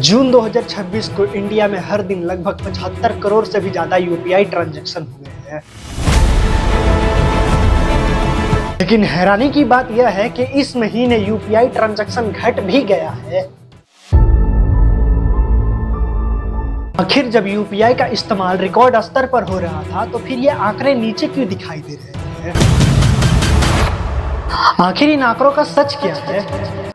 जून 2026 को इंडिया में हर दिन लगभग 75 करोड़ से भी ज्यादा यूपीआई ट्रांजैक्शन हुए हैं। लेकिन हैरानी की बात यह है कि इस महीने यूपीआई ट्रांजैक्शन घट भी गया है। आखिर जब यूपीआई का इस्तेमाल रिकॉर्ड स्तर पर हो रहा था तो फिर ये आंकड़े नीचे क्यों दिखाई दे रहे हैं? आखिर इन आंकड़ों का सच क्या है?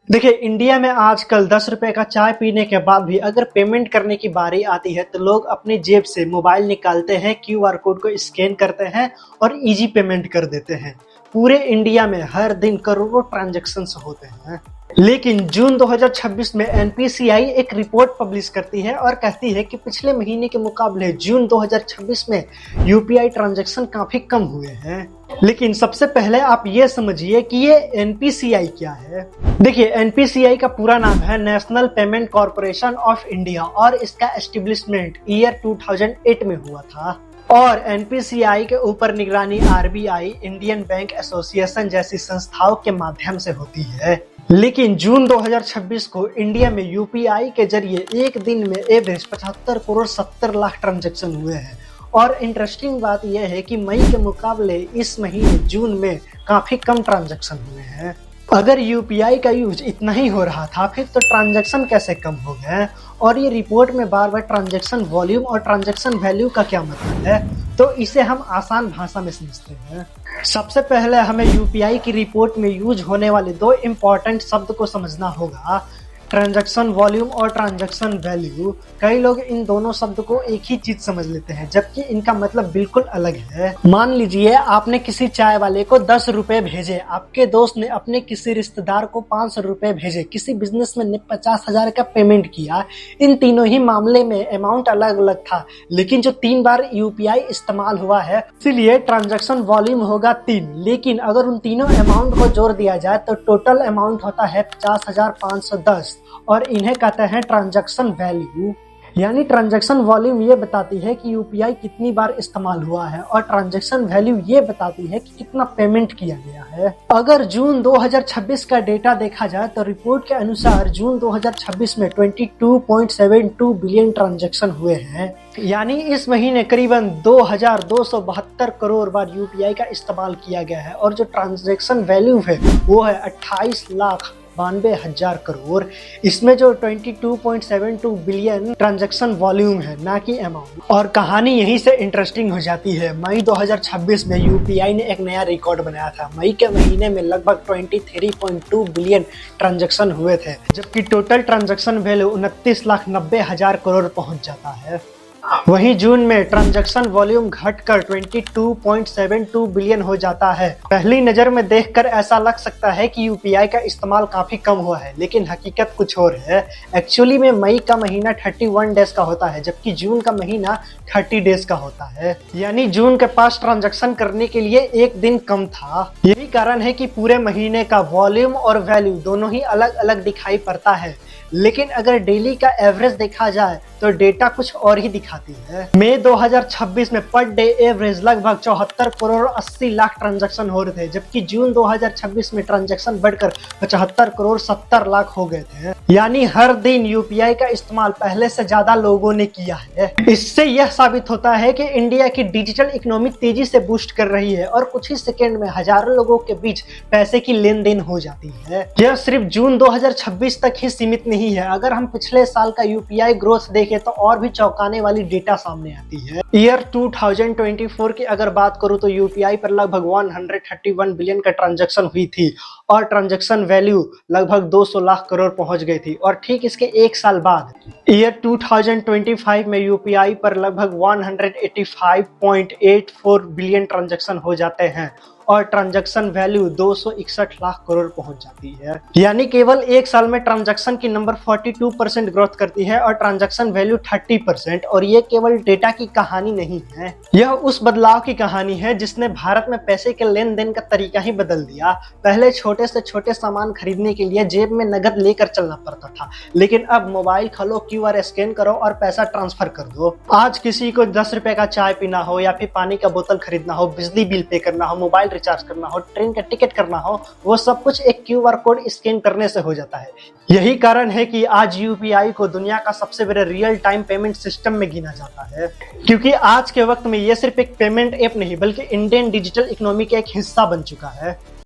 देखिए, इंडिया में आजकल 10 रुपए का चाय पीने के बाद भी अगर पेमेंट करने की बारी आती है तो लोग अपनी जेब से मोबाइल निकालते हैं, क्यूआर कोड को स्कैन करते हैं और इजी पेमेंट कर देते हैं। पूरे इंडिया में हर दिन करोड़ों ट्रांजैक्शंस होते हैं। लेकिन जून 2026 में एनपीसीआई एक रिपोर्ट पब्लिश करती है और कहती है कि पिछले महीने के मुकाबले जून 2026 में यूपीआई ट्रांजैक्शन काफी कम हुए हैं। लेकिन सबसे पहले आप ये समझिए कि ये एनपीसीआई क्या है। देखिए, एनपीसीआई का पूरा नाम है national payment corporation of India और इसका एस्टेब्लिशमेंट ईयर 2008 में हुआ था। और एनपीसीआई के ऊपर निगरानी आरबीआई, इंडियन बैंक एसोसिएशन जैसी संस्थाओं के माध्यम से होती है। लेकिन जून 2026 को इंडिया में यूपीआई के जरिए एक दिन में एवरेज 75 करोड़ 70 लाख ट्रांजैक्शन हुए हैं। और इंटरेस्टिंग बात यह है कि मई के मुकाबले इस महीने जून में काफी कम ट्रांजैक्शन हुए हैं। अगर यूपीआई का यूज इतना ही हो रहा था फिर तो ट्रांजैक्शन कैसे कम हो गए? और ये रिपोर्ट में बार बार ट्रांजैक्शन वॉल्यूम और ट्रांजैक्शन वैल्यू का क्या मतलब है, तो इसे हम आसान भाषा में समझते हैं। सबसे पहले हमें यूपीआई की रिपोर्ट में यूज होने वाले दो इम्पोर्टेंट शब्द को समझना होगा, ट्रांजैक्शन वॉल्यूम और ट्रांजैक्शन वैल्यू। कई लोग इन दोनों शब्द को एक ही चीज समझ लेते हैं जबकि इनका मतलब बिल्कुल अलग है। मान लीजिए आपने किसी चाय वाले को 10 रुपए भेजे, आपके दोस्त ने अपने किसी रिश्तेदार को 500 रुपए भेजे, किसी बिजनेसमैन ने 50,000 का पेमेंट किया। इन तीनों ही मामले में अमाउंट अलग अलग था, लेकिन जो 3 बार यूपीआई इस्तेमाल हुआ है इसलिए ट्रांजैक्शन वॉल्यूम होगा 3। लेकिन अगर उन तीनों अमाउंट को जोड़ दिया जाए तो टोटल अमाउंट होता है 50,510 और इन्हें कहते हैं ट्रांजैक्शन वैल्यू। यानी ट्रांजैक्शन वॉल्यूम ये बताती है कि यूपीआई कितनी बार इस्तेमाल हुआ है और ट्रांजैक्शन वैल्यू ये बताती है कि कितना पेमेंट किया गया है। अगर जून 2026 का डेटा देखा जाए तो रिपोर्ट के अनुसार जून 2026 में 22.72 बिलियन ट्रांजैक्शन हुए हैं। यानी इस महीने करीबन 2272 करोड़ बार यूपीआई का इस्तेमाल किया गया है और जो ट्रांजैक्शन वैल्यू है वो है 28,92,000 करोड़। इसमें जो 22.72 बिलियन ट्रांजैक्शन वॉल्यूम है, ना कि अमाउंट। और कहानी यहीं से इंटरेस्टिंग हो जाती है। मई 2026 में यूपीआई ने एक नया रिकॉर्ड बनाया था। मई के महीने में लगभग 23.2 बिलियन ट्रांजैक्शन हुए थे, जबकि टोटल ट्रांजैक्शन वैल्यू 29,90,000 करोड़ पहुंच जाता है। वहीं जून में ट्रांजैक्शन वॉल्यूम घटकर 22.72 बिलियन हो जाता है। पहली नजर में देखकर ऐसा लग सकता है कि यूपीआई का इस्तेमाल काफी कम हुआ है, लेकिन हकीकत कुछ और है। एक्चुअली में मई का महीना 31 डेज का होता है, जबकि जून का महीना 30 डेज का होता है। यानी जून के पास ट्रांजैक्शन करने के लिए एक दिन कम था। यही कारण है कि पूरे महीने का वॉल्यूम और वैल्यू दोनों ही अलग अलग दिखाई पड़ता है। लेकिन अगर डेली का एवरेज देखा जाए तो डेटा कुछ और ही दिखाती है। मई 2026 में पर डे एवरेज लगभग 74 करोड़ 80 लाख ट्रांजैक्शन हो रहे थे, जबकि जून 2026 में ट्रांजैक्शन बढ़कर 75 करोड़ 70 लाख हो गए थे। यानी हर दिन यूपीआई का इस्तेमाल पहले से ज्यादा लोगों ने किया है। इससे यह साबित होता है कि इंडिया की डिजिटल इकोनॉमी तेजी से बूस्ट कर रही है और कुछ ही सेकेंड में हजारों लोगों के बीच पैसे की लेन देन हो जाती है। यह सिर्फ जून 2026 तक ही सीमित नहीं है। अगर हम पिछले साल का यूपीआई ग्रोथ देखें तो और भी चौंकाने वाली डेटा सामने आती है। ईयर 2024 की अगर बात करूं तो यूपीआई पर लगभग 131 बिलियन का ट्रांजैक्शन हुई थी और ट्रांजैक्शन वैल्यू लगभग 200 लाख करोड़ पहुंच गई थी। और ठीक इसके एक साल बाद ईयर 2025 में यूपीआई पर लगभग 185.84 बिलियन ट्रांजैक्शन हो जाते हैं और ट्रांजैक्शन वैल्यू 261 लाख करोड़ पहुंच जाती है। यानी केवल एक साल में ट्रांजैक्शन की नंबर 42% ग्रोथ करती है और ट्रांजैक्शन वैल्यू 30%। और ये केवल डेटा की कहानी नहीं है, यह उस बदलाव की कहानी है जिसने भारत में पैसे के लेन देन का तरीका ही बदल दिया। पहले छोटे से छोटे सामान खरीदने के लिए जेब में नगद लेकर चलना पड़ता था, लेकिन अब मोबाइल खोलो, क्यूआर स्कैन करो और पैसा ट्रांसफर कर दो। आज किसी को 10 रुपए का चाय पीना हो या फिर पानी का बोतल खरीदना हो, बिजली बिल पे करना हो, मोबाइल रिचार्ज करना हो, ट्रेन का टिकट करना हो, वो सब कुछ एक क्यूआर कोड स्कैन करने से हो जाता है। यही कारण है कि आज यूपीआई को दुनिया का सबसे बड़ा रियल टाइम पेमेंट सिस्टम में गिना जाता है, क्योंकि आज के वक्त में ये सिर्फ एक पेमेंट ऐप नहीं बल्कि इंडियन डिजिटल इकोनॉमी का एक हिस्सा बन चुका है।